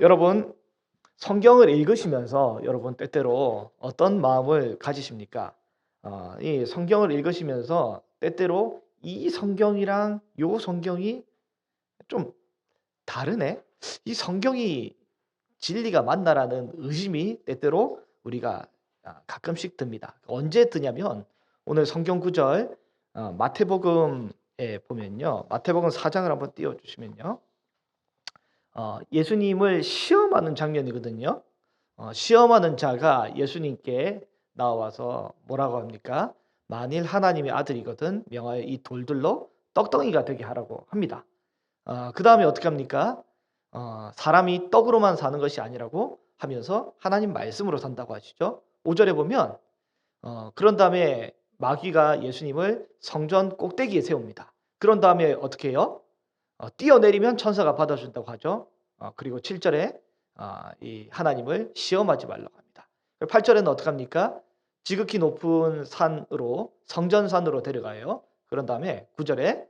여러분, 성경을 읽으시면서 여러분 때때로 어떤 마음을 가지십니까? 이 성경을 읽으시면서 때때로 이 성경이랑 요 성경이 좀 다르네? 이 성경이 진리가 맞나라는 의심이 때때로 우리가 가끔씩 듭니다. 언제 드냐면 오늘 성경 구절 마태복음에 보면요. 마태복음 4장을 한번 띄워 주시면요. 예수님을 시험하는 장면이거든요. 시험하는 자가 예수님께 나와서 뭐라고 합니까? 만일 하나님의 아들이거든 명하여 이 돌들로 떡덩이가 되게 하라고 합니다. 그 다음에 어떻게 합니까? 사람이 떡으로만 사는 것이 아니라고 하면서 하나님 말씀으로 산다고 하시죠. 5절에 보면 그런 다음에 마귀가 예수님을 성전 꼭대기에 세웁니다. 그런 다음에 어떻게 해요? 뛰어내리면 천사가 받아준다고 하죠. 그리고 7절에 이 하나님을 시험하지 말라고 합니다. 8절에는 어떻게 합니까? 지극히 높은 산으로 성전산으로 데려가요. 그런 다음에 9절에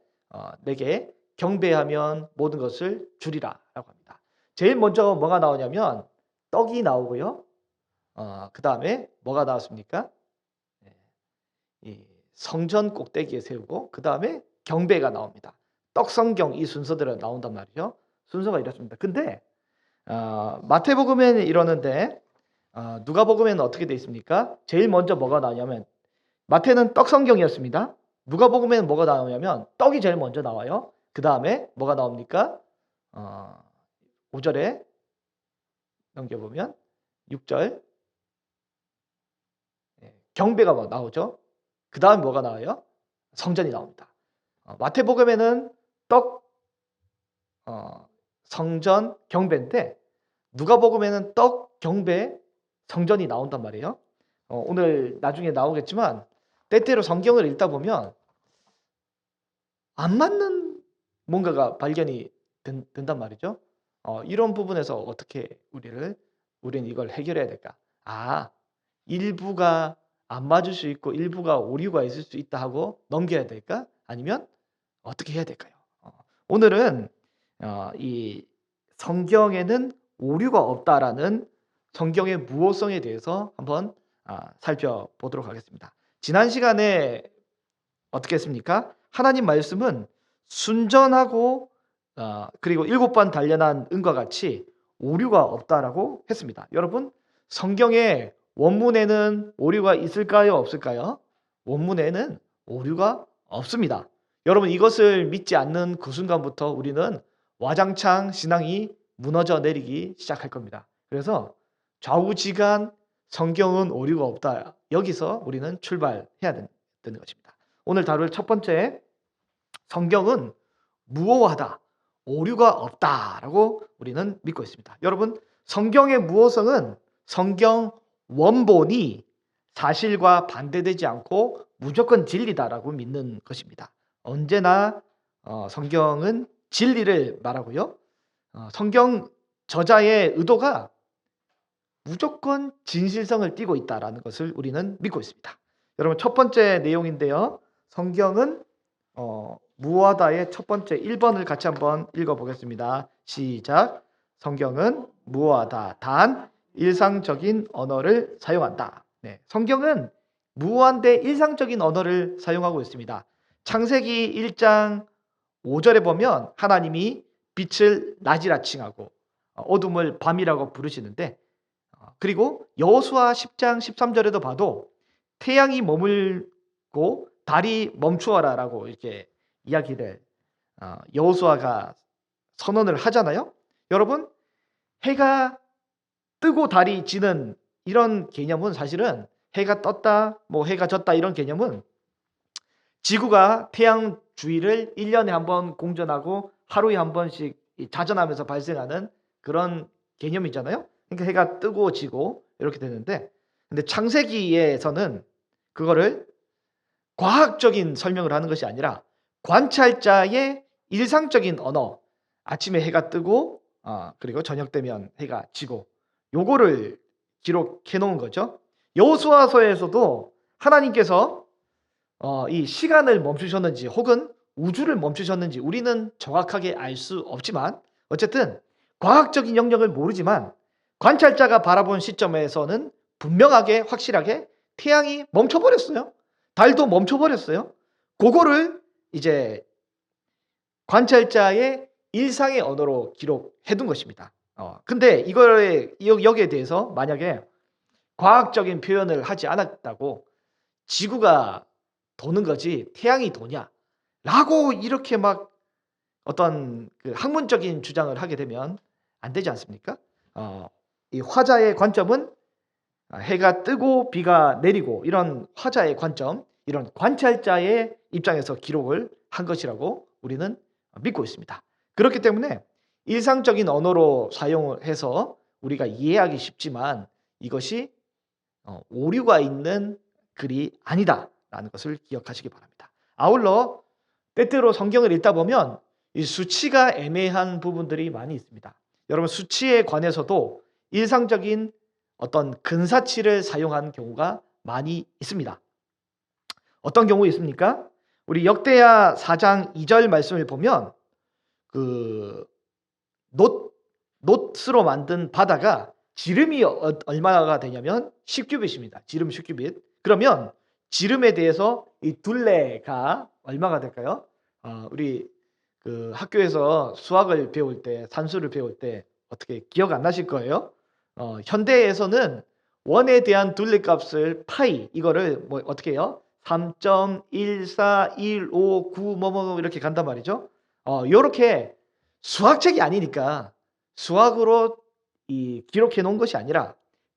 내게 경배하면 모든 것을 주리라 라고 합니다. 제일 먼저 뭐가 나오냐면 떡이 나오고요. 그 다음에 뭐가 나왔습니까? 이 성전 꼭대기에 세우고 그 다음에 경배가 나옵니다. 떡성경 이 순서대로 나온단 말이죠. 순서가 이렇습니다. 근데 마태복음에는 이러는데 누가복음에는 어떻게 돼 있습니까? 제일 먼저 뭐가 나오냐면 마태는 떡성경이었습니다. 누가복음에는 뭐가 나오냐면 떡이 제일 먼저 나와요. 그 다음에 뭐가 나옵니까? 5절에 넘겨보면 6절 경배가 나오죠. 그 다음에 뭐가 나와요? 성전이 나옵니다. 마태복음에는 떡, 성전, 경배인데 누가복음에는 떡, 경배, 성전이 나온단 말이에요. 오늘 나중에 나오겠지만 때때로 성경을 읽다 보면 안 맞는 뭔가가 발견이 된단 말이죠. 이런 부분에서 어떻게 우리는 이걸 해결해야 될까? 일부가 안 맞을 수 있고 일부가 오류가 있을 수 있다 하고 넘겨야 될까? 아니면 어떻게 해야 될까요? 오늘은 이 성경에는 오류가 없다라는 성경의 무호성에 대해서 한번 살펴보도록 하겠습니다. 지난 시간에 어떻게 했습니까? 하나님 말씀은 순전하고 그리고 7번 단련한 은과 같이 오류가 없다라고 했습니다. 여러분, 성경의 원문에는 오류가 있을까요? 없을까요? 원문에는 오류가 없습니다. 여러분, 이것을 믿지 않는 그 순간부터 우리는 와장창 신앙이 무너져 내리기 시작할 겁니다. 그래서 좌우지간 성경은 오류가 없다. 여기서 우리는 출발해야 되는 것입니다. 오늘 다룰 첫 번째, 성경은 무오하다, 오류가 없다라고 우리는 믿고 있습니다. 여러분, 성경의 무오성은 성경 원본이 사실과 반대되지 않고 무조건 진리다라고 믿는 것입니다. 언제나 성경은 진리를 말하고요. 성경 저자의 의도가 무조건 진실성을 띠고 있다라는 것을 우리는 믿고 있습니다. 여러분, 첫 번째 내용인데요. 성경은 무하다의 첫 번째 1번을 같이 한번 읽어보겠습니다. 시작. 성경은 무하다. 단 일상적인 언어를 사용한다. 네, 성경은 무한대 일상적인 언어를 사용하고 있습니다. 창세기 1장 5절에 보면 하나님이 빛을 낮이라 칭하고 어둠을 밤이라고 부르시는데, 그리고 여호수아 10장 13절에도 봐도 태양이 머물고 달이 멈추어라라고 이렇게 이야기를 여호수아가 선언을 하잖아요. 여러분, 해가 뜨고 달이 지는 이런 개념은 사실은 해가 떴다, 뭐 해가 졌다 이런 개념은 지구가 태양 주위를 1년에 한 번 공전하고 하루에 한 번씩 자전하면서 발생하는 그런 개념이잖아요. 그러니까 해가 뜨고 지고 이렇게 되는데, 근데 창세기에서는 그거를 과학적인 설명을 하는 것이 아니라 관찰자의 일상적인 언어, 아침에 해가 뜨고 그리고 저녁 되면 해가 지고, 요거를 기록해 놓은 거죠. 여호수아서에서도 하나님께서 이 시간을 멈추셨는지 혹은 우주를 멈추셨는지 우리는 정확하게 알 수 없지만 어쨌든 과학적인 영역을 모르지만 관찰자가 바라본 시점에서는 분명하게 확실하게 태양이 멈춰버렸어요. 달도 멈춰버렸어요. 그거를 이제 관찰자의 일상의 언어로 기록해 둔 것입니다. 근데 여기에 대해서 만약에 과학적인 표현을 하지 않았다고 지구가 도는 거지 태양이 도냐? 라고 이렇게 막 어떤 그 학문적인 주장을 하게 되면 안 되지 않습니까? 이 화자의 관점은 해가 뜨고 비가 내리고 이런 화자의 관점, 이런 관찰자의 입장에서 기록을 한 것이라고 우리는 믿고 있습니다. 그렇기 때문에 일상적인 언어로 사용을 해서 우리가 이해하기 쉽지만 이것이 오류가 있는 글이 아니다라는 것을 기억하시기 바랍니다. 아울러 때때로 성경을 읽다 보면 이 수치가 애매한 부분들이 많이 있습니다. 여러분 수치에 관해서도 일상적인 어떤 근사치를 사용한 경우가 많이 있습니다. 어떤 경우 있습니까? 우리 역대하 4장 2절 말씀을 보면 그 놋으로 만든 바다가 지름이 얼마가 되냐면 10규빗입니다. 지름 10규빗. 그러면 지름에 대해서 이 둘레가 얼마가 될까요? 우리 그 학교에서 수학을 배울 때, 산수를 배울 때 어떻게 기억 안 나실 거예요? 현대에서는 원에 대한 둘레값을 파이 이거를 뭐 어떻게 해요? 3.14159 뭐 이렇게 간단 말이죠. 요렇게 수학책이 아니니까 수학으로 이 기록해 놓은 것이 아니라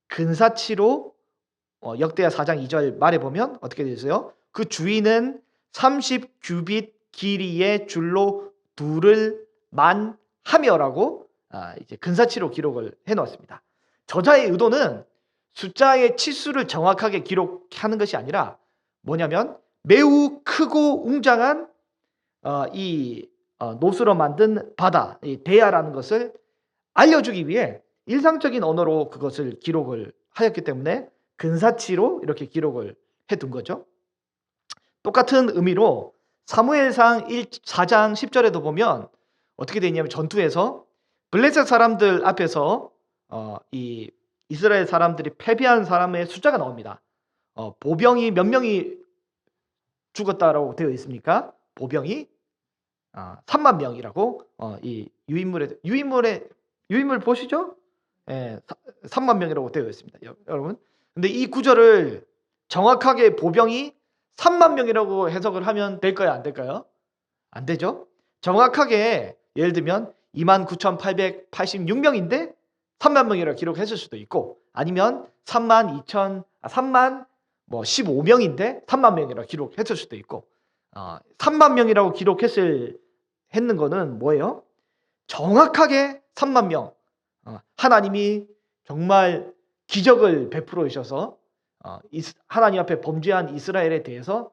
근사치로 역대하 4장 2절 말에 보면 어떻게 되어 있어요? 그 주위는 30규빗 길이의 줄로 둘을 만하며라고 이제 근사치로 기록을 해 놓았습니다. 저자의 의도는 숫자의 치수를 정확하게 기록하는 것이 아니라 뭐냐면 매우 크고 웅장한 이 놋으로 만든 바다, 이 대야라는 것을 알려주기 위해 일상적인 언어로 그것을 기록을 하였기 때문에 근사치로 이렇게 기록을 해둔 거죠. 똑같은 의미로 사무엘상 4장 10절에도 보면 어떻게 되어 있냐면 전투에서 블레셋 사람들 앞에서 이 이스라엘 사람들이 패배한 사람의 숫자가 나옵니다. 보병이 몇 명이 죽었다라고 되어 있습니까? 보병이 3만 명이라고 이 유인물 보시죠? 예, 3만 명이라고 되어 있습니다. 여러분. 근데 이 구절을 정확하게 보병이 3만 명이라고 해석을 하면 될까요? 안 될까요? 안 되죠. 정확하게 예를 들면 29,886명인데 3만 명이라고 기록했을 수도 있고 아니면 3만 15명인데 3만 명이라고 기록했을 수도 있고 3만 명이라고 했는 거는 뭐예요? 정확하게 3만 명 하나님이 정말 기적을 베풀어 주셔서 하나님 앞에 범죄한 이스라엘에 대해서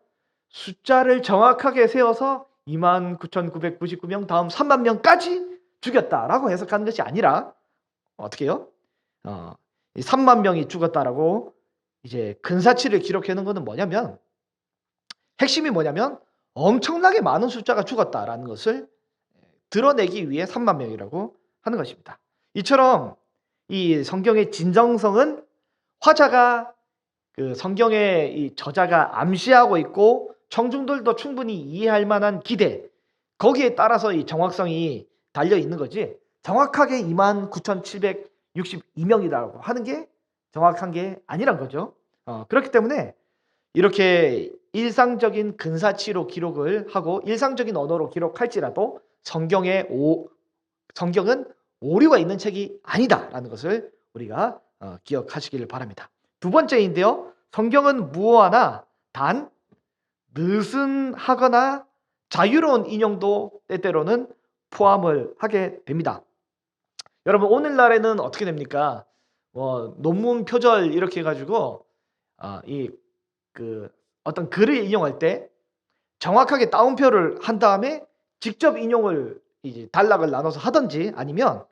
숫자를 정확하게 세워서 29,999명 다음 3만 명까지 죽였다라고 해석하는 것이 아니라 어떻게 해요? 3만 명이 죽었다라고 이제 근사치를 기록해 놓은 것은 뭐냐면 핵심이 뭐냐면 엄청나게 많은 숫자가 죽었다라는 것을 드러내기 위해 3만 명이라고 하는 것입니다. 이처럼 이 성경의 진정성은 화자가 그 성경의 이 저자가 암시하고 있고 청중들도 충분히 이해할 만한 기대 거기에 따라서 이 정확성이 달려 있는 거지 정확하게 29,762명이라고 하는 게 정확한 게 아니란 거죠. 그렇기 때문에 이렇게 일상적인 근사치로 기록을 하고 일상적인 언어로 기록할지라도 성경은 오류가 있는 책이 아니다라는 것을 우리가 기억하시기를 바랍니다. 두 번째인데요. 성경은 무어하나 단 느슨하거나 자유로운 인용도 때때로는 포함을 하게 됩니다. 여러분 오늘날에는 어떻게 됩니까? 논문 표절 이렇게 해가지고 어떤 글을 인용할 때 정확하게 따옴표를 한 다음에 직접 인용을 이제 단락을 나눠서 하든지 아니면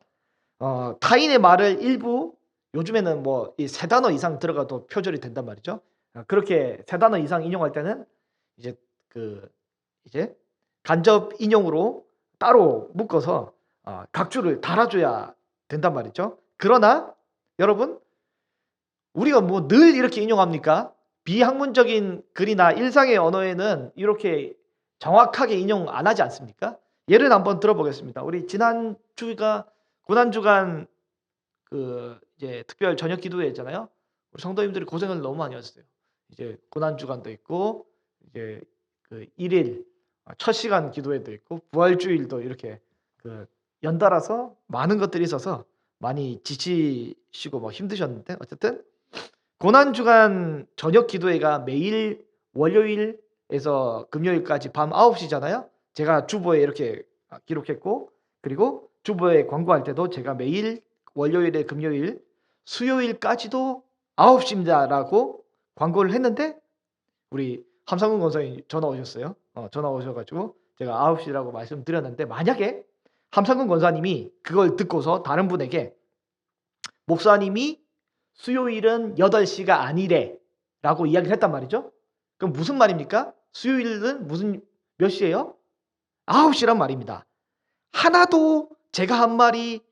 타인의 말을 일부 요즘에는 뭐 이 세 단어 이상 들어가도 표절이 된단 말이죠. 그렇게 세 단어 이상 인용할 때는 이제 간접 인용으로 따로 묶어서 각주를 달아줘야 된단 말이죠. 그러나 여러분, 우리가 뭐 늘 이렇게 인용합니까? 비학문적인 글이나 일상의 언어에는 이렇게 정확하게 인용 안 하지 않습니까? 예를 한번 들어보겠습니다. 우리 지난 주가 고난주간 이제 특별 저녁 기도회였잖아요. 우리 성도님들이 고생을 너무 많이 하셨어요. 이제 고난주간도 있고 이제 일일 첫 시간 기도회도 있고 부활주일도 이렇게 연달아서 많은 것들이 있어서 많이 지치시고 뭐 힘드셨는데, 어쨌든 고난주간 저녁 기도회가 매일 월요일에서 금요일까지 밤 9시잖아요. 제가 주보에 이렇게 기록했고, 그리고 주보에 광고할 때도 제가 매일 월요일에 금요일 수요일까지도 9시입니다라고 광고를 했는데, 우리 함상근 권사님 전화 오셨어요. 전화 오셔가지고 제가 9시라고 말씀드렸는데, 만약에 함상근 권사님이 그걸 듣고서 다른 분에게 목사님이 수요일은 8시가 아니래 라고 이야기를 했단 말이죠. 그럼 무슨 말입니까? 수요일은 몇 시예요? 9시란 말입니다. 하나도 제가 한 말이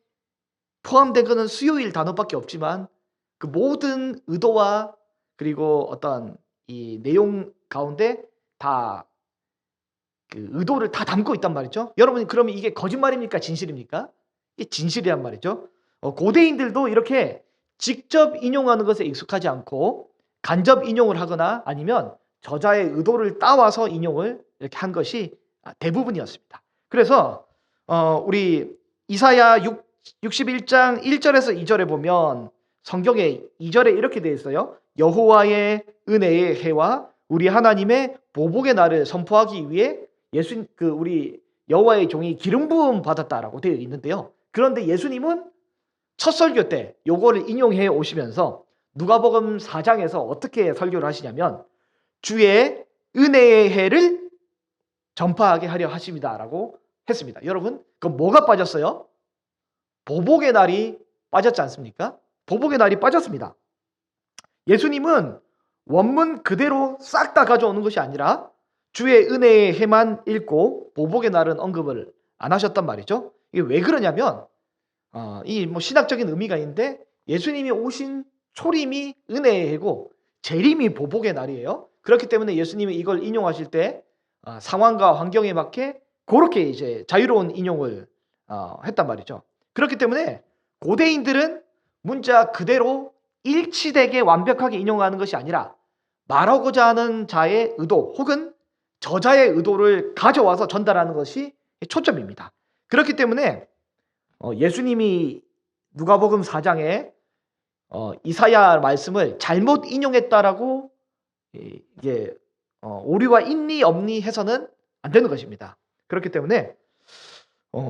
포함된 것은 수요일 단어밖에 없지만 그 모든 의도와 그리고 어떤 이 내용 가운데 다 의도를 다 담고 있단 말이죠. 여러분, 그러면 이게 거짓말입니까? 진실입니까? 이게 진실이란 말이죠. 고대인들도 이렇게 직접 인용하는 것에 익숙하지 않고 간접 인용을 하거나 아니면 저자의 의도를 따와서 인용을 이렇게 한 것이 대부분이었습니다. 그래서 우리 이사야 61장 1절에서 2절에 보면 성경에 2절에 이렇게 되어 있어요. 여호와의 은혜의 해와 우리 하나님의 보복의 날을 선포하기 위해 우리 여호와의 종이 기름 부음 받았다라고 되어 있는데요. 그런데 예수님은 첫 설교 때 요거를 인용해 오시면서 누가복음 4장에서 어떻게 설교를 하시냐면 주의 은혜의 해를 전파하게 하려 하십니다라고 했습니다. 여러분, 그럼 뭐가 빠졌어요? 보복의 날이 빠졌지 않습니까? 보복의 날이 빠졌습니다. 예수님은 원문 그대로 싹 다 가져오는 것이 아니라 주의 은혜의 해만 읽고 보복의 날은 언급을 안 하셨단 말이죠. 이게 왜 그러냐면 이 뭐 신학적인 의미가 있는데, 예수님이 오신 초림이 은혜의 해고 재림이 보복의 날이에요. 그렇기 때문에 예수님이 이걸 인용하실 때 상황과 환경에 맞게 그렇게 이제 자유로운 인용을 했단 말이죠. 그렇기 때문에 고대인들은 문자 그대로 일치되게 완벽하게 인용하는 것이 아니라 말하고자 하는 자의 의도 혹은 저자의 의도를 가져와서 전달하는 것이 초점입니다. 그렇기 때문에 예수님이 누가복음 4장에 이사야 말씀을 잘못 인용했다라고 이게 오류가 있니 없니 해서는 안 되는 것입니다. 그렇기 때문에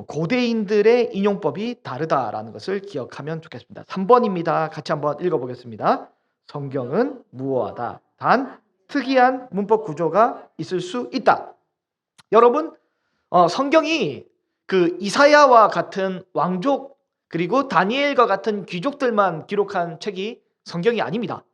고대인들의 인용법이 다르다라는 것을 기억하면 좋겠습니다. 3번입니다. 같이 한번 읽어보겠습니다. 성경은 무어하다. 단 특이한 문법 구조가 있을 수 있다. 여러분, 성경이 이사야와 같은 왕족 그리고 다니엘과 같은 귀족들만 기록한 책이 성경이 아닙니다.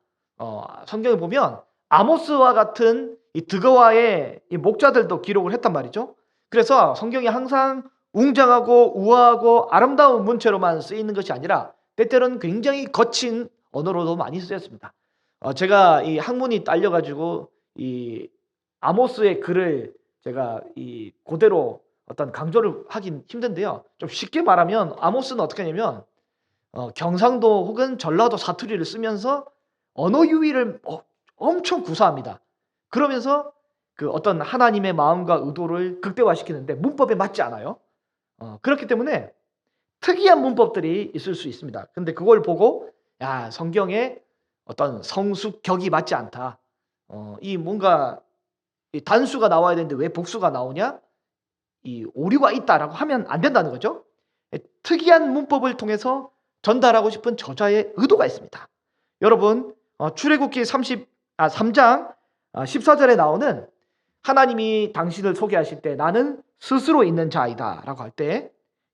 성경을 보면 아모스와 같은 이 드거와의 이 목자들도 기록을 했단 말이죠. 그래서 성경이 항상 웅장하고 우아하고 아름다운 문체로만 쓰이는 것이 아니라 때때로는 굉장히 거친 언어로도 많이 쓰였습니다. 제가 이 학문이 딸려가지고 이 아모스의 글을 제가 이 그대로 어떤 강조를 하긴 힘든데요. 좀 쉽게 말하면 아모스는 어떻게 하냐면 경상도 혹은 전라도 사투리를 쓰면서 언어 유희를 엄청 구사합니다. 그러면서 어떤 하나님의 마음과 의도를 극대화시키는데 문법에 맞지 않아요. 그렇기 때문에 특이한 문법들이 있을 수 있습니다. 근데 그걸 보고 성경에 어떤 성수격이 맞지 않다. 이 뭔가 단수가 나와야 되는데 왜 복수가 나오냐? 이 오류가 있다라고 하면 안 된다는 거죠. 특이한 문법을 통해서 전달하고 싶은 저자의 의도가 있습니다. 여러분, 출애굽기 3장 14절에 나오는 하나님이 당신을 소개하실 때 나는 스스로 있는 자이다 라고 할 때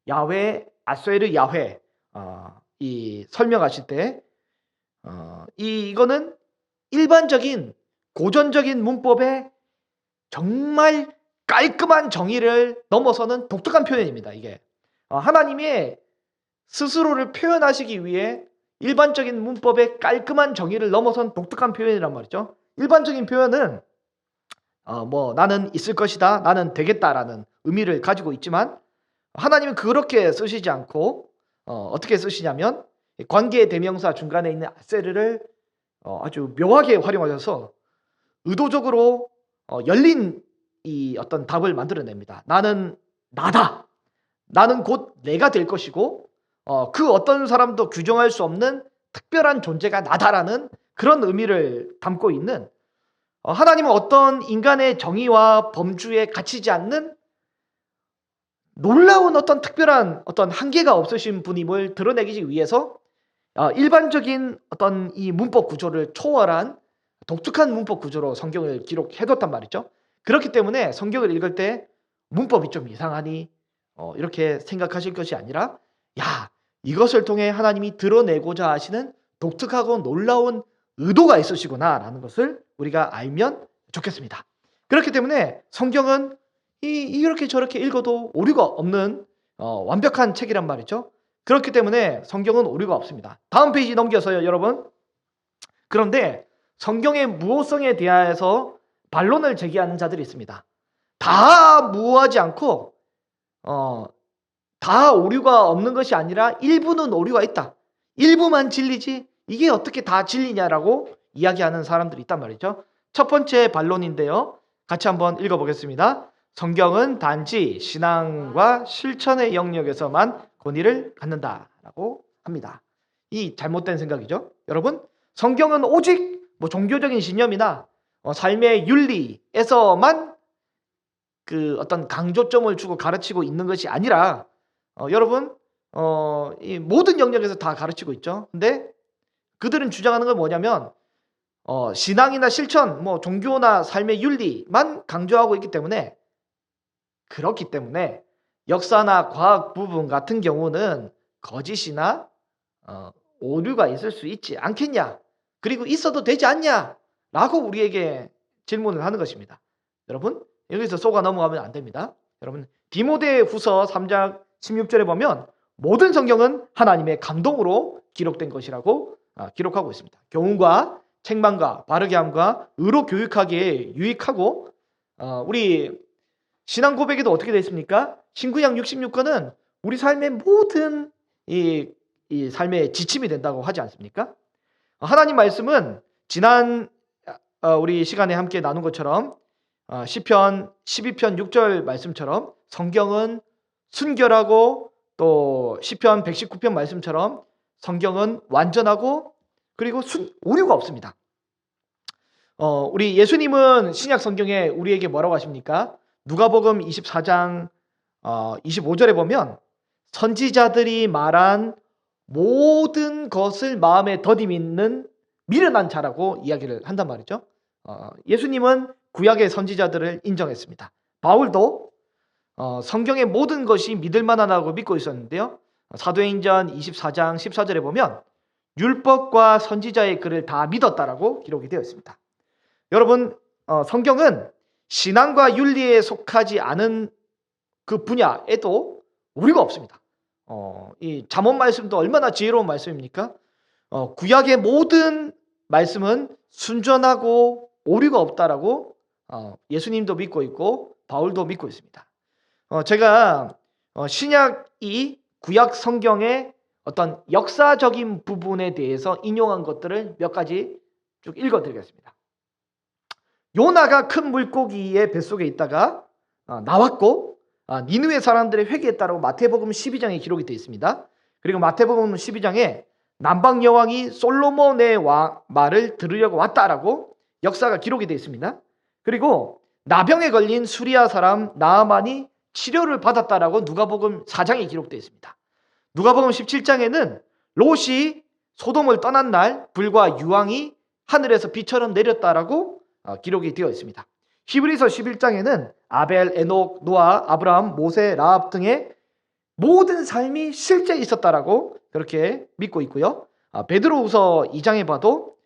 야훼, 아스웨르 야훼 이 설명하실 때 이거는 일반적인 고전적인 문법의 정말 깔끔한 정의를 넘어서는 독특한 표현입니다. 이게 하나님의 스스로를 표현하시기 위해 일반적인 문법의 깔끔한 정의를 넘어선 독특한 표현이란 말이죠. 일반적인 표현은 나는 있을 것이다, 나는 되겠다라는 의미를 가지고 있지만 하나님은 그렇게 쓰시지 않고 어떻게 쓰시냐면 관계 대명사 중간에 있는 아세르를 아주 묘하게 활용하셔서 의도적으로 열린 이 어떤 답을 만들어냅니다. 나는 나다. 나는 곧 내가 될 것이고 그 어떤 사람도 규정할 수 없는 특별한 존재가 나다라는 그런 의미를 담고 있는 하나님은 어떤 인간의 정의와 범주에 갇히지 않는 놀라운 어떤 특별한 어떤 한계가 없으신 분임을 드러내기 위해서 일반적인 어떤 이 문법 구조를 초월한 독특한 문법 구조로 성경을 기록해뒀단 말이죠. 그렇기 때문에 성경을 읽을 때 문법이 좀 이상하니 이렇게 생각하실 것이 아니라 야, 이것을 통해 하나님이 드러내고자 하시는 독특하고 놀라운 의도가 있으시구나 라는 것을 우리가 알면 좋겠습니다. 그렇기 때문에 성경은 이렇게 저렇게 읽어도 오류가 없는 완벽한 책이란 말이죠. 그렇기 때문에 성경은 오류가 없습니다. 다음 페이지 넘겨서요, 여러분. 그런데 성경의 무호성에 대하여서 반론을 제기하는 자들이 있습니다. 다 무호하지 않고 다 오류가 없는 것이 아니라 일부는 오류가 있다. 일부만 진리지 이게 어떻게 다 진리냐라고 이야기하는 사람들이 있단 말이죠. 첫 번째 반론인데요. 같이 한번 읽어보겠습니다. 성경은 단지 신앙과 실천의 영역에서만 권위를 갖는다라고 합니다. 이 잘못된 생각이죠. 여러분, 성경은 오직 종교적인 신념이나 삶의 윤리에서만 그 어떤 강조점을 주고 가르치고 있는 것이 아니라 여러분 이 모든 영역에서 다 가르치고 있죠. 근데 그들은 주장하는 건 뭐냐면 신앙이나 실천, 종교나 삶의 윤리만 강조하고 있기 때문에 그렇기 때문에 역사나 과학 부분 같은 경우는 거짓이나 오류가 있을 수 있지 않겠냐? 그리고 있어도 되지 않냐? 라고 우리에게 질문을 하는 것입니다. 여러분, 여기서 속아 넘어가면 안 됩니다. 여러분, 디모데후서 3장 16절에 보면 모든 성경은 하나님의 감동으로 기록된 것이라고 기록하고 있습니다. 교훈과 책망과 바르게 함과 의로 교육하기에 유익하고 우리 신앙 고백에도 어떻게 되어 있습니까? 신구약 66권은 우리 삶의 모든 이 삶의 지침이 된다고 하지 않습니까? 하나님 말씀은 지난 우리 시간에 함께 나눈 것처럼 시편 12편 6절 말씀처럼 성경은 순결하고 또 시편 119편 말씀처럼 성경은 완전하고 그리고 오류가 없습니다. 우리 예수님은 신약 성경에 우리에게 뭐라고 하십니까? 누가복음 24장 25절에 보면 선지자들이 말한 모든 것을 마음에 더디 믿는 미련한 자라고 이야기를 한단 말이죠. 예수님은 구약의 선지자들을 인정했습니다. 바울도 성경의 모든 것이 믿을 만하다고 믿고 있었는데요. 사도행전 24장 14절에 보면 율법과 선지자의 글을 다 믿었다라고 기록이 되어 있습니다. 여러분, 성경은 신앙과 윤리에 속하지 않은 그 분야에도 오류가 없습니다. 이 잠언 말씀도 얼마나 지혜로운 말씀입니까? 구약의 모든 말씀은 순전하고 오류가 없다라고 예수님도 믿고 있고 바울도 믿고 있습니다. 제가 신약이 구약 성경의 어떤 역사적인 부분에 대해서 인용한 것들을 몇 가지 쭉 읽어드리겠습니다. 요나가 큰 물고기의 뱃속에 있다가 나왔고 니느웨 사람들의 회개했다라고 마태복음 12장에 기록이 되어 있습니다. 그리고 마태복음 12장에 남방 여왕이 솔로몬의 말을 들으려고 왔다라고 역사가 기록이 되어 있습니다. 그리고 나병에 걸린 수리아 사람 나아만이 치료를 받았다라고 누가복음 4장에 기록되어 있습니다. 누가복음 17장에는 롯이 소돔을 떠난 날 불과 유황이 하늘에서 비처럼 내렸다라고 기록이 되어 있습니다. 히브리서 11장에는 아벨, 에녹, 노아, 아브라함, 모세, 라합 등의 모든 삶이 실제 있었다라고 그렇게 믿고 있고요. 베드로후서 2장에 봐도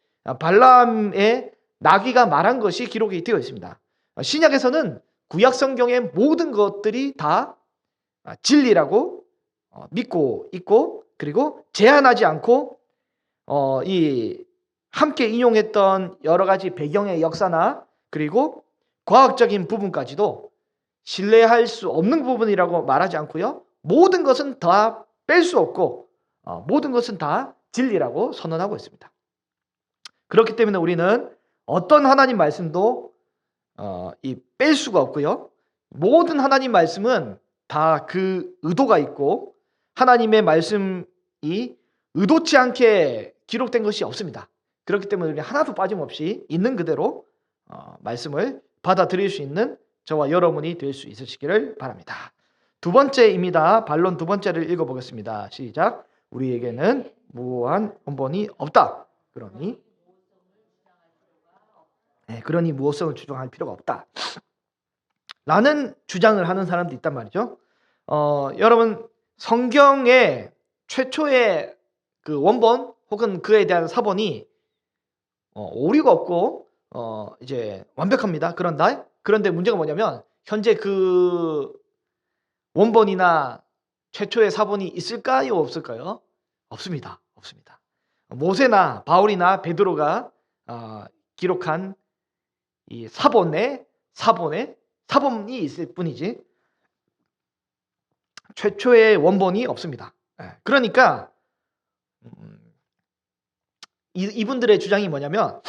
발람의 나귀가 말한 것이 기록이 되어 있습니다. 신약에서는 구약 성경의 모든 것들이 다 진리라고 믿고 있고 그리고 제한하지 않고 이 함께 인용했던 여러 가지 배경의 역사나 그리고 과학적인 부분까지도 신뢰할 수 없는 부분이라고 말하지 않고요. 모든 것은 다 뺄 수 없고 모든 것은 다 진리라고 선언하고 있습니다. 그렇기 때문에 우리는 어떤 하나님 말씀도 뺄 수가 없고요. 모든 하나님 말씀은 다 그 의도가 있고 하나님의 말씀이 의도치 않게 기록된 것이 없습니다. 그렇기 때문에 우리 하나도 빠짐없이 있는 그대로 말씀을 받아들일 수 있는 저와 여러분이 될 수 있으시기를 바랍니다. 두 번째입니다. 반론 두 번째를 읽어보겠습니다. 시작. 우리에게는 무한 원본이 없다. 그러니 무호성을 주장할 필요가 없다. 라는 주장을 하는 사람도 있단 말이죠. 여러분 성경의 최초의 그 원본 혹은 그에 대한 사본이 오류가 없고 이제 완벽합니다. 그런데 문제가 뭐냐면 현재 그 원본이나 최초의 사본이 있을까요? 없을까요? 없습니다. 모세나 바울이나 베드로가 기록한 이 사본이 있을 뿐이지 최초의 원본이 없습니다. 그러니까 이분들의 주장이 뭐냐면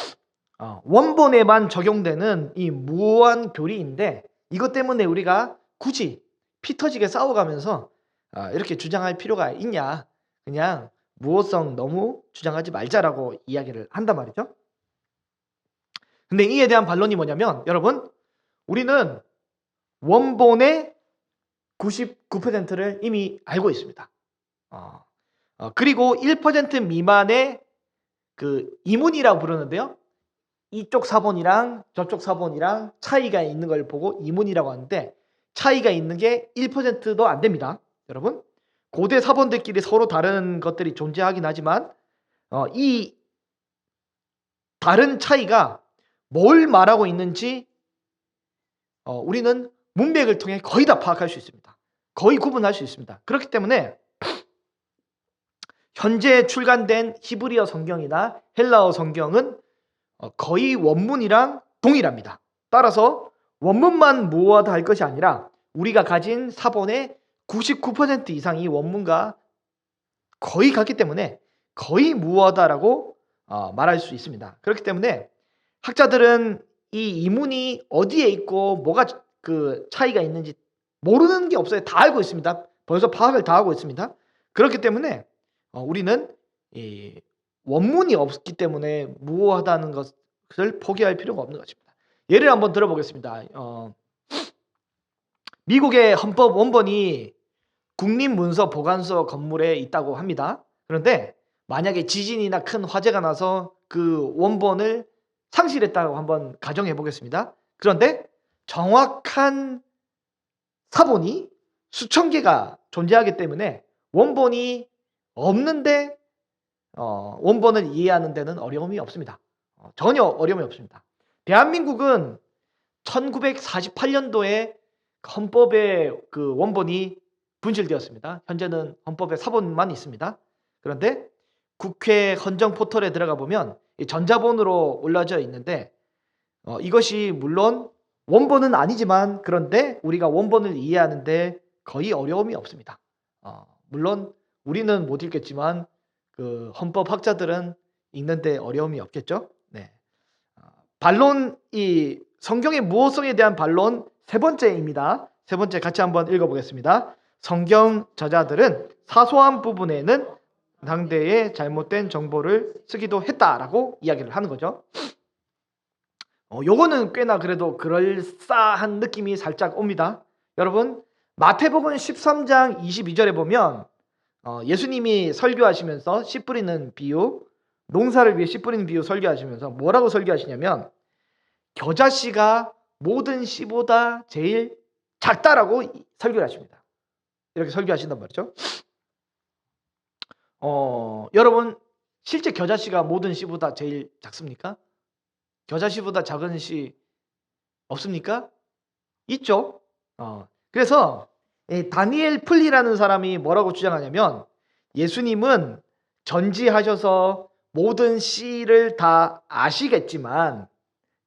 원본에만 적용되는 이 무한 교리인데 이것 때문에 우리가 굳이 피 터지게 싸워가면서 이렇게 주장할 필요가 있냐, 그냥 무호성 너무 주장하지 말자라고 이야기를 한단 말이죠. 근데 이에 대한 반론이 뭐냐면 여러분 우리는 원본의 99%를 이미 알고 있습니다. 그리고 1% 미만의 그 이문이라고 부르는데요. 이쪽 사본이랑 저쪽 사본이랑 차이가 있는 걸 보고 이문이라고 하는데 차이가 있는 게 1%도 안 됩니다. 여러분 고대 사본들끼리 서로 다른 것들이 존재하긴 하지만 이 다른 차이가 뭘 말하고 있는지 우리는 문맥을 통해 거의 다 파악할 수 있습니다. 거의 구분할 수 있습니다. 그렇기 때문에 현재 출간된 히브리어 성경이나 헬라어 성경은 거의 원문이랑 동일합니다. 따라서 원문만 무어할 것이 아니라 우리가 가진 사본의 99% 이상이 원문과 거의 같기 때문에 거의 무어다라고 말할 수 있습니다. 그렇기 때문에 학자들은 이 이문이 어디에 있고 뭐가 그 차이가 있는지 모르는 게 없어요. 다 알고 있습니다. 벌써 파악을 다 하고 있습니다. 그렇기 때문에 우리는 이 원문이 없기 때문에 무효하다는 것을 포기할 필요가 없는 것입니다. 예를 한번 들어보겠습니다. 미국의 헌법 원본이 국립문서보관소 건물에 있다고 합니다. 그런데 만약에 지진이나 큰 화재가 나서 그 원본을 상실했다고 한번 가정해 보겠습니다. 그런데 정확한 사본이 수천 개가 존재하기 때문에 원본이 없는데 원본을 이해하는 데는 어려움이 없습니다. 전혀 어려움이 없습니다. 대한민국은 1948년도에 헌법의 그 원본이 분실되었습니다. 현재는 헌법의 사본만 있습니다. 그런데 국회 헌정 포털에 들어가 보면 전자본으로 올라져 있는데 이것이 물론 원본은 아니지만 그런데 우리가 원본을 이해하는데 거의 어려움이 없습니다. 물론 우리는 못 읽겠지만 그 헌법학자들은 읽는데 어려움이 없겠죠. 네. 반론, 이 성경의 무호성에 대한 반론 세 번째입니다. 세 번째 같이 한번 읽어보겠습니다. 성경 저자들은 사소한 부분에는 당대의 잘못된 정보를 쓰기도 했다라고 이야기를 하는 거죠. 요거는 꽤나 그래도 그럴싸한 느낌이 살짝 옵니다. 여러분 마태복음 13장 22절에 보면 예수님이 설교하시면서 씨 뿌리는 비유, 농사를 위해 씨 뿌리는 비유 설교하시면서 뭐라고 설교하시냐면 겨자씨가 모든 씨보다 제일 작다라고 설교를 하십니다. 이렇게 설교하신단 말이죠. 여러분 실제 겨자씨가 모든 씨보다 제일 작습니까? 겨자씨보다 작은 씨 없습니까? 있죠. 그래서 다니엘 플리라는 사람이 뭐라고 주장하냐면 예수님은 전지하셔서 모든 씨를 다 아시겠지만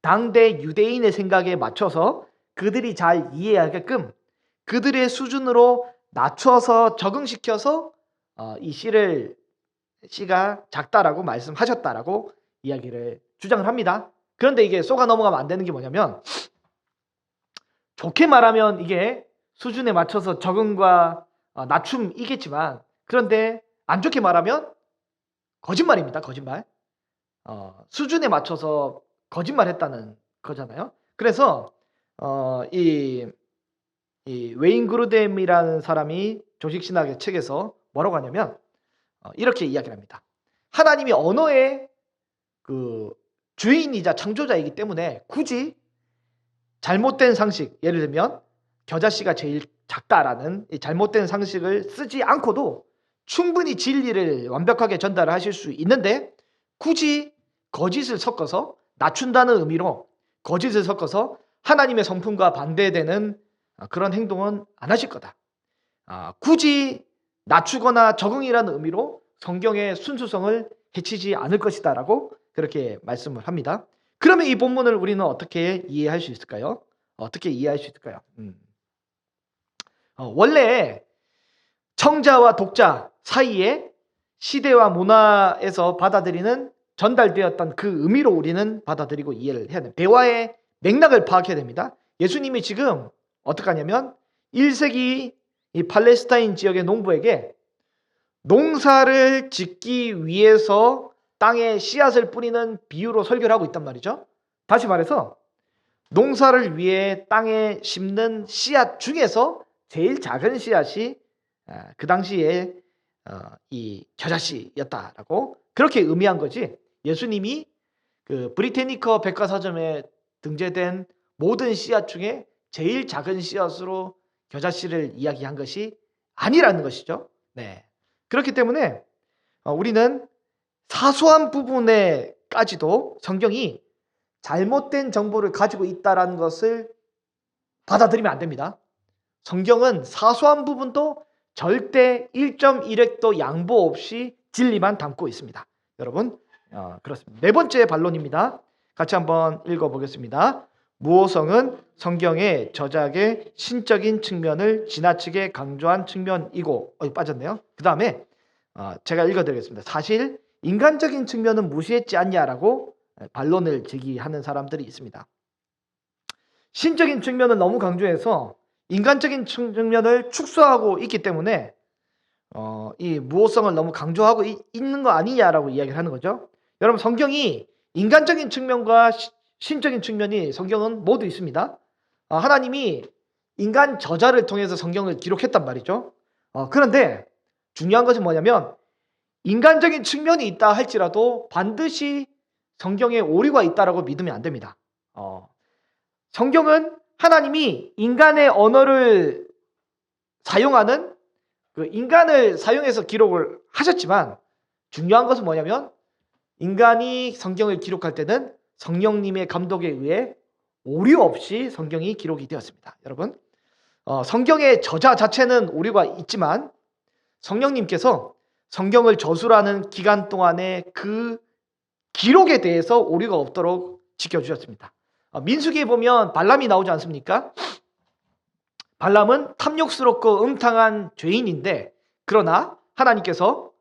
당대 유대인의 생각에 맞춰서 그들이 잘 이해하게끔 그들의 수준으로 낮춰서 적응시켜서 이 씨가 작다라고 말씀하셨다라고 이야기를 주장을 합니다. 그런데 이게 쏘가 넘어가면 안 되는 게 뭐냐면, 좋게 말하면 이게 수준에 맞춰서 적응과 낮춤이겠지만, 그런데 안 좋게 말하면 거짓말입니다. 거짓말. 수준에 맞춰서 거짓말했다는 거잖아요. 그래서 이 웨인 그루뎀이라는 사람이 조직신학의 책에서 뭐라고 하냐면 이렇게 이야기를 합니다. 하나님이 언어의 그 주인이자 창조자이기 때문에 굳이 잘못된 상식, 예를 들면 겨자씨가 제일 작다라는 이 잘못된 상식을 쓰지 않고도 충분히 진리를 완벽하게 전달하실 수 있는데, 굳이 거짓을 섞어서 낮춘다는 의미로 거짓을 섞어서 하나님의 성품과 반대되는 그런 행동은 안 하실 거다. 굳이 낮추거나 적응이라는 의미로 성경의 순수성을 해치지 않을 것이다 라고 그렇게 말씀을 합니다. 그러면 이 본문을 우리는 어떻게 이해할 수 있을까요? 원래 청자와 독자 사이에 시대와 문화에서 받아들이는 전달되었던 그 의미로 우리는 받아들이고 이해를 해야 됩니다. 대화의 맥락을 파악해야 됩니다. 예수님이 지금 어떻게 하냐면 1세기 이 팔레스타인 지역의 농부에게 농사를 짓기 위해서 땅에 씨앗을 뿌리는 비유로 설교를 하고 있단 말이죠. 다시 말해서 농사를 위해 땅에 심는 씨앗 중에서 제일 작은 씨앗이 그 당시에 이 겨자씨였다라고 그렇게 의미한 거지, 예수님이 그 브리테니커 백과사전에 등재된 모든 씨앗 중에 제일 작은 씨앗으로 겨자씨를 이야기한 것이 아니라는 것이죠. 네. 그렇기 때문에 우리는 사소한 부분에까지도 성경이 잘못된 정보를 가지고 있다는 것을 받아들이면 안 됩니다. 성경은 사소한 부분도 절대 1.1획도 양보 없이 진리만 담고 있습니다. 여러분, 그렇습니다. 네 번째 반론입니다. 같이 한번 읽어보겠습니다. 무호성은 성경의 저작의 신적인 측면을 지나치게 강조한 측면이고, 빠졌네요. 그 다음에 제가 읽어드리겠습니다. 사실 인간적인 측면은 무시했지 않냐라고 반론을 제기하는 사람들이 있습니다. 신적인 측면을 너무 강조해서 인간적인 측면을 축소하고 있기 때문에 이 무호성을 너무 강조하고 있는 거 아니냐라고 이야기를 하는 거죠. 여러분, 성경이 인간적인 측면과 신적인 측면이 성경은 모두 있습니다. 하나님이 인간 저자를 통해서 성경을 기록했단 말이죠. 그런데 중요한 것은 뭐냐면, 인간적인 측면이 있다 할지라도 반드시 성경에 오류가 있다라고 믿으면 안 됩니다. 성경은 하나님이 인간의 언어를 사용하는 그 인간을 사용해서 기록을 하셨지만, 중요한 것은 뭐냐면 인간이 성경을 기록할 때는 성령님의 감독에 의해 오류 없이 성경이 기록이 되었습니다. 여러분, 성경의 저자 자체는 오류가 있지만 성령님께서 성경을 저술하는 기간 동안에 그 기록에 대해서 오류가 없도록 지켜주셨습니다. 민수기에 보면 발람이 나오지 않습니까? 발람은 탐욕스럽고 음탕한 죄인인데, 그러나 하나님께서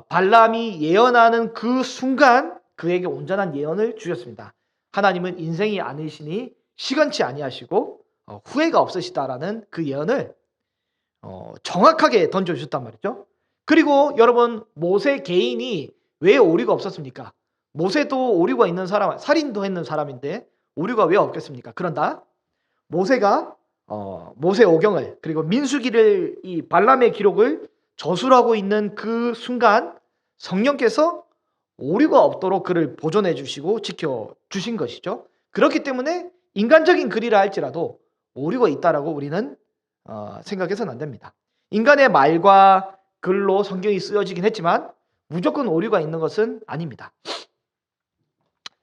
발람이 예언하는 그 순간 그에게 온전한 예언을 주셨습니다. 하나님은 인생이 아니시니 시건치 아니하시고 후회가 없으시다라는 그 예언을 정확하게 던져주셨단 말이죠. 그리고 여러분, 모세 개인이 왜 오류가 없었습니까? 모세도 오류가 있는 사람, 살인도 했는 사람인데 오류가 왜 없겠습니까? 그런다 모세가 모세오경을 그리고 민수기를 이 발람의 기록을 저술하고 있는 그 순간 성령께서 오류가 없도록 그를 보존해 주시고 지켜주신 것이죠. 그렇기 때문에 인간적인 글이라 할지라도 오류가 있다라고 우리는 생각해서는 안 됩니다. 인간의 말과 글로 성경이 쓰여지긴 했지만 무조건 오류가 있는 것은 아닙니다.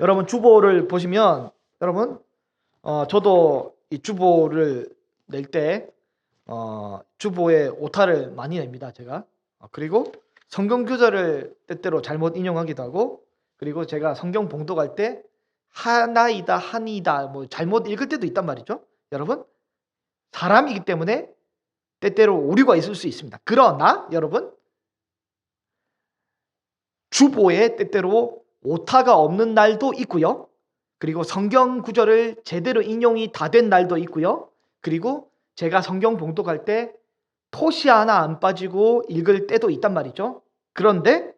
여러분, 주보를 보시면, 여러분, 저도 이 주보를 낼 때 주보에 오타를 많이 냅니다, 제가. 그리고 성경 구절을 때때로 잘못 인용하기도 하고, 그리고 제가 성경 봉독할 때 하나이다, 한이다 뭐 잘못 읽을 때도 있단 말이죠. 여러분, 사람이기 때문에 때때로 오류가 있을 수 있습니다. 그러나 여러분, 주보에 때때로 오타가 없는 날도 있고요. 그리고 성경 구절을 제대로 인용이 다 된 날도 있고요. 그리고 제가 성경 봉독할 때 토시 하나 안 빠지고 읽을 때도 있단 말이죠. 그런데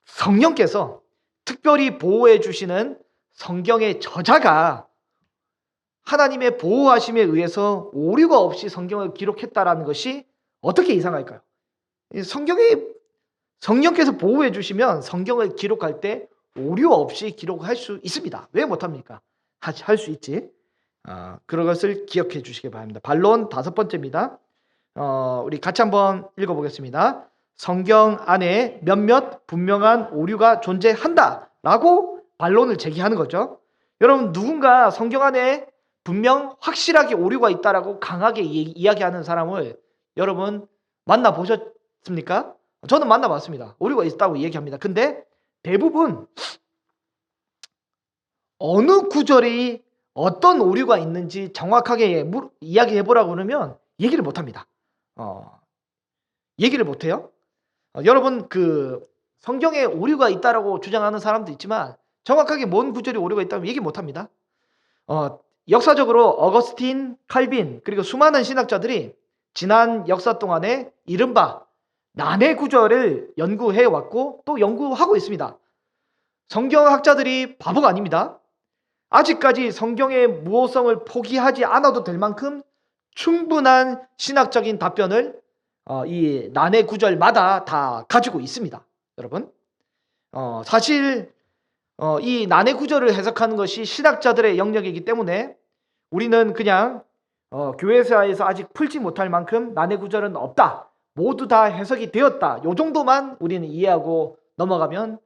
성령께서 특별히 보호해 주시는 성경의 저자가 하나님의 보호하심에 의해서 오류가 없이 성경을 기록했다라는 것이 어떻게 이상할까요? 성령께서 보호해 주시면 성경을 기록할 때 오류 없이 기록할 수 있습니다. 왜 못합니까? 할 수 있지. 그런 것을 기억해 주시기 바랍니다. 반론 5번째입니다. 우리 같이 한번 읽어보겠습니다. 성경 안에 몇몇 분명한 오류가 존재한다라고 반론을 제기하는 거죠. 여러분, 누군가 성경 안에 분명 확실하게 오류가 있다라고 강하게 이야기하는 사람을 여러분 만나보셨습니까? 저는 만나봤습니다. 오류가 있다고 얘기합니다. 근데 대부분 어느 구절이 어떤 오류가 있는지 정확하게 이야기해보라고 그러면 얘기를 못합니다. 얘기를 못해요. 여러분, 성경에 오류가 있다라고 주장하는 사람도 있지만 정확하게 뭔 구절이 오류가 있다면 얘기 못합니다. 역사적으로 어거스틴, 칼빈, 그리고 수많은 신학자들이 지난 역사 동안에 이른바 난해 구절을 연구해 왔고 또 연구하고 있습니다. 성경학자들이 바보가 아닙니다. 아직까지 성경의 무호성을 포기하지 않아도 될 만큼 충분한 신학적인 답변을 이 난해 구절마다 다 가지고 있습니다. 여러분, 사실 이 난해 구절을 해석하는 것이 신학자들의 영역이기 때문에 우리는 그냥 교회사에서 아직 풀지 못할 만큼 난해 구절은 없다, 모두 다 해석이 되었다, 요 정도만 우리는 이해하고 넘어가면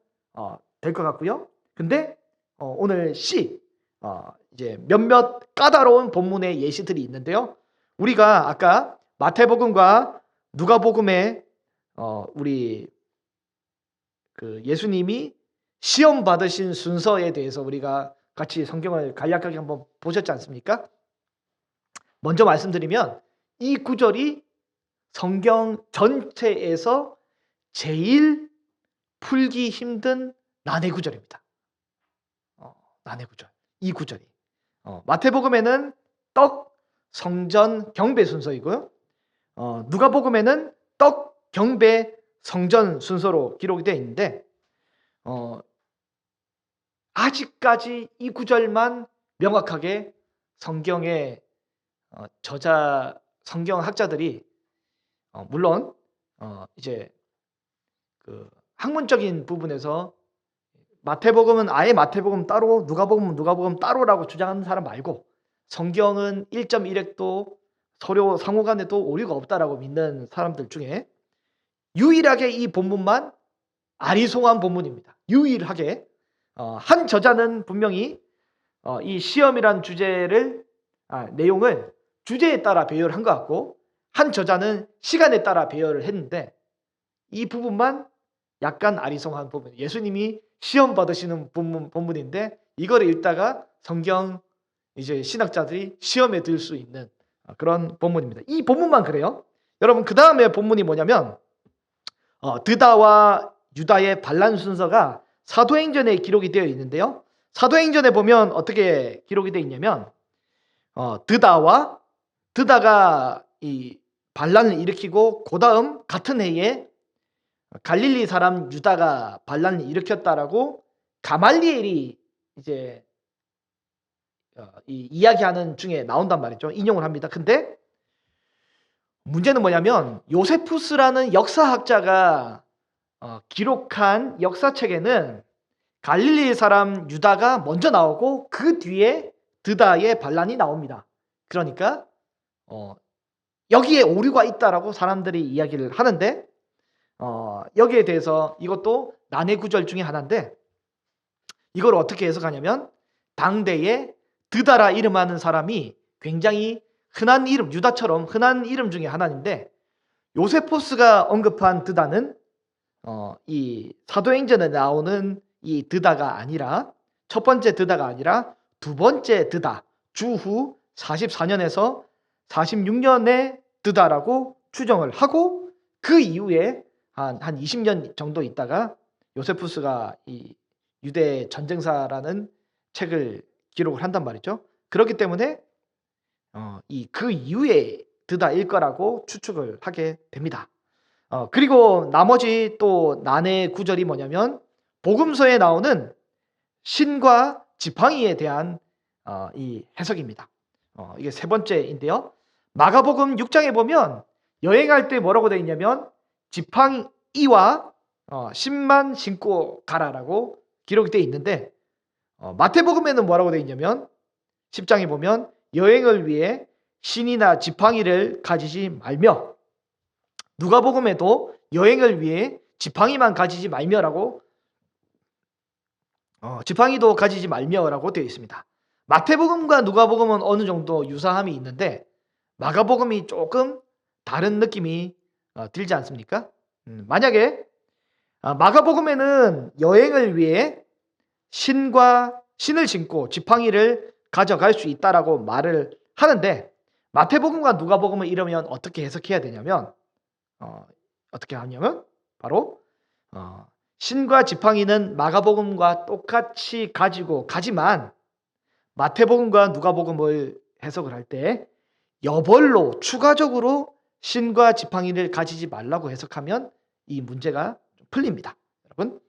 될 것 같고요. 근데 오늘 이제 몇몇 까다로운 본문의 예시들이 있는데요. 우리가 아까 마태복음과 누가복음에 우리 예수님이 시험 받으신 순서에 대해서 우리가 같이 성경을 간략하게 한번 보셨지 않습니까? 먼저 말씀드리면 이 구절이 성경 전체에서 제일 풀기 힘든 난해 구절입니다. 난해 구절. 이 구절이. 마태복음에는 떡, 성전, 경배 순서이고요. 누가복음에는 떡, 경배, 성전 순서로 기록이 되어 있는데 아직까지 이 구절만 명확하게 성경의 성경학자들이 물론 이제 학문적인 부분에서 마태복음은 아예 마태복음 따로, 누가복음은 누가복음 따로라고 주장하는 사람 말고 성경은 1.1획도 서로 상호간에도 오류가 없다라고 믿는 사람들 중에 유일하게 이 본문만 아리송한 본문입니다. 유일하게 한 저자는 분명히 이 시험이란 내용을 주제에 따라 배열을 한 것 같고 한 저자는 시간에 따라 배열을 했는데 이 부분만 약간 아리송한 부분, 예수님이 시험 받으시는 본문인데 이거를 읽다가 성경 이제 신학자들이 시험에 들 수 있는 그런 본문입니다. 이 본문만 그래요. 여러분, 그 다음에 본문이 뭐냐면 드다와 유다의 반란 순서가 사도행전에 기록이 되어 있는데요. 사도행전에 보면 어떻게 기록이 되어 있냐면 드다가 이 반란을 일으키고 그 다음 같은 해에 갈릴리 사람 유다가 반란을 일으켰다라고 가말리엘이 이제 이야기하는 중에 나온단 말이죠. 인용을 합니다. 근데 문제는 뭐냐면 요세푸스라는 역사학자가 기록한 역사책에는 갈릴리 사람 유다가 먼저 나오고 그 뒤에 드다의 반란이 나옵니다. 그러니까 여기에 오류가 있다라고 사람들이 이야기를 하는데 여기에 대해서 이것도 난해 구절 중에 하나인데 이걸 어떻게 해석하냐면 당대에 드다라 이름하는 사람이 굉장히 흔한 이름, 유다처럼 흔한 이름 중에 하나인데 요세포스가 언급한 드다는 이 사도행전에 나오는 이 드다가 아니라 첫 번째 드다가 아니라 두 번째 드다, 주후 44년에서 46년의 드다라고 추정을 하고 그 이후에 한 20년 정도 있다가 요세푸스가 이 유대 전쟁사라는 책을 기록을 한단 말이죠. 그렇기 때문에 이 그 이후에 드다일 거라고 추측을 하게 됩니다. 그리고 나머지 또 난해 구절이 뭐냐면 복음서에 나오는 신과 지팡이에 대한 이 해석입니다. 이게 세 번째인데요. 마가복음 6장에 보면 여행할 때 뭐라고 되어 있냐면 지팡이와 신만 신고 가라라고 기록이 되어 있는데 마태복음에는 뭐라고 되어 있냐면 10장에 보면 여행을 위해 신이나 지팡이를 가지지 말며, 누가복음에도 여행을 위해 지팡이만 가지지 말며라고 지팡이도 가지지 말며라고 되어 있습니다. 마태복음과 누가복음은 어느 정도 유사함이 있는데 마가복음이 조금 다른 느낌이 들지 않습니까? 만약에 마가복음에는 여행을 위해 신을 신고 지팡이를 가져갈 수 있다라고 말을 하는데 마태복음과 누가복음은 이러면 어떻게 해석해야 되냐면 어떻게 하냐면 바로 신과 지팡이는 마가복음과 똑같이 가지고 가지만 마태복음과 누가복음을 해석을 할 때 여벌로 추가적으로 신과 지팡이를 가지지 말라고 해석하면 이 문제가 풀립니다. 여러분,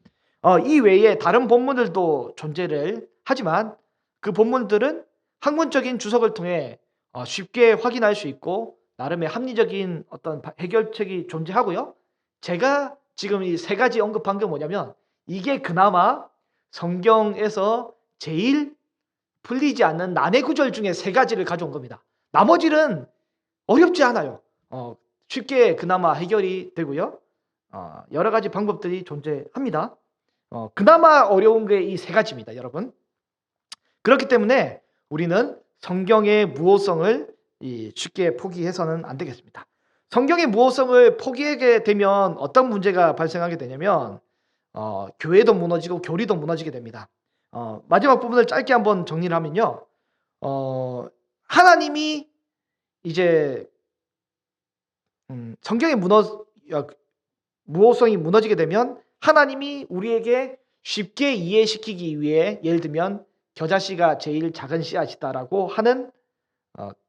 이 외에 다른 본문들도 존재를 하지만 그 본문들은 학문적인 주석을 통해 쉽게 확인할 수 있고 나름의 합리적인 어떤 해결책이 존재하고요. 제가 지금 이 세 가지 언급한 게 뭐냐면 이게 그나마 성경에서 제일 풀리지 않는 난해 구절 중에 세 가지를 가져온 겁니다. 나머지는 어렵지 않아요. 쉽게 그나마 해결이 되고요. 여러 가지 방법들이 존재합니다. 그나마 어려운 게 이 세 가지입니다, 여러분. 그렇기 때문에 우리는 성경의 무호성을 쉽게 포기해서는 안 되겠습니다. 성경의 무호성을 포기하게 되면 어떤 문제가 발생하게 되냐면 교회도 무너지고 교리도 무너지게 됩니다. 마지막 부분을 짧게 한번 정리를 하면요. 하나님이 이제 성경의 무호성이 무너지게 되면 하나님이 우리에게 쉽게 이해시키기 위해 예를 들면 겨자씨가 제일 작은 씨앗이다라고 하는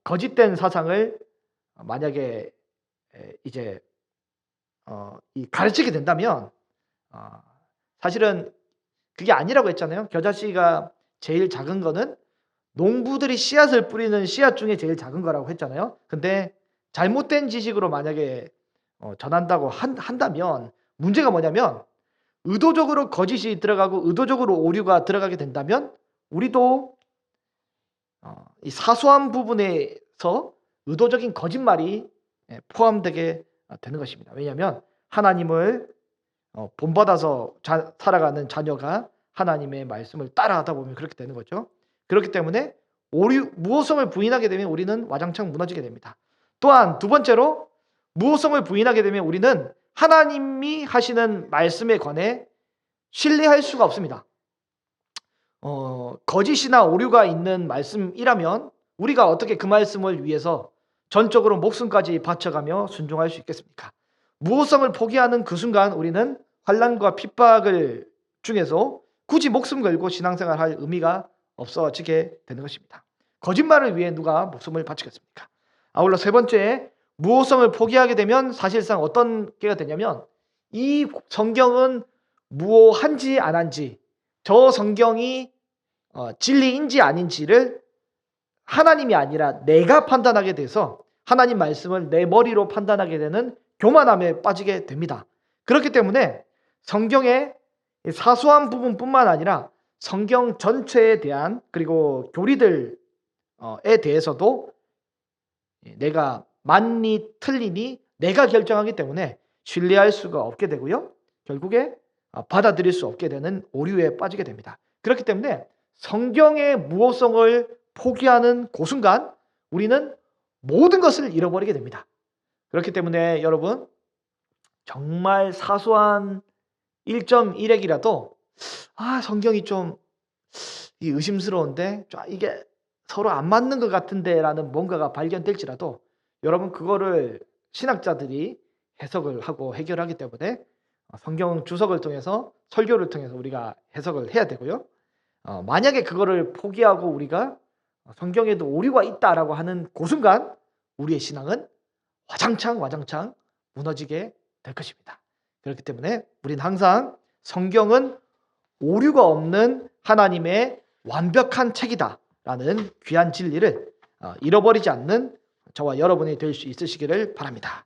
거짓된 사상을 만약에 이제 가르치게 된다면 사실은 그게 아니라고 했잖아요. 겨자씨가 제일 작은 거는 농부들이 씨앗을 뿌리는 씨앗 중에 제일 작은 거라고 했잖아요. 근데 잘못된 지식으로 만약에 전한다고 한다면 문제가 뭐냐면 의도적으로 거짓이 들어가고 의도적으로 오류가 들어가게 된다면 우리도 이 사소한 부분에서 의도적인 거짓말이 포함되게 되는 것입니다. 왜냐하면 하나님을 본받아서 살아가는 자녀가 하나님의 말씀을 따라하다 보면 그렇게 되는 거죠. 그렇기 때문에 무호성을 부인하게 되면 우리는 와장창 무너지게 됩니다. 또한 두 번째로 무호성을 부인하게 되면 우리는 하나님이 하시는 말씀에 관해 신뢰할 수가 없습니다. 거짓이나 오류가 있는 말씀이라면 우리가 어떻게 그 말씀을 위해서 전적으로 목숨까지 바쳐가며 순종할 수 있겠습니까? 무호성을 포기하는 그 순간 우리는 환난과 핍박을 중에서 굳이 목숨 걸고 신앙생활 할 의미가 없어지게 되는 것입니다. 거짓말을 위해 누가 목숨을 바치겠습니까? 아울러 세 번째, 무호성을 포기하게 되면 사실상 어떤 게가 되냐면 이 성경은 무호한지 안 한지, 저 성경이 진리인지 아닌지를 하나님이 아니라 내가 판단하게 돼서 하나님 말씀을 내 머리로 판단하게 되는 교만함에 빠지게 됩니다. 그렇기 때문에 성경의 사소한 부분뿐만 아니라 성경 전체에 대한 그리고 교리들에 대해서도 내가 맞니 틀리니 내가 결정하기 때문에 신뢰할 수가 없게 되고요. 결국에 받아들일 수 없게 되는 오류에 빠지게 됩니다. 그렇기 때문에 성경의 무호성을 포기하는 그 순간 우리는 모든 것을 잃어버리게 됩니다. 그렇기 때문에 여러분 정말 사소한 1.1핵이라도 성경이 좀 의심스러운데 이게 서로 안 맞는 것 같은데라는 뭔가가 발견될지라도 여러분 그거를 신학자들이 해석을 하고 해결하기 때문에 성경 주석을 통해서 설교를 통해서 우리가 해석을 해야 되고요. 만약에 그거를 포기하고 우리가 성경에도 오류가 있다라고 하는 그 순간 우리의 신앙은 와장창 무너지게 될 것입니다. 그렇기 때문에 우리는 항상 성경은 오류가 없는 하나님의 완벽한 책이다라는 귀한 진리를 잃어버리지 않는 저와 여러분이 될 수 있으시기를 바랍니다.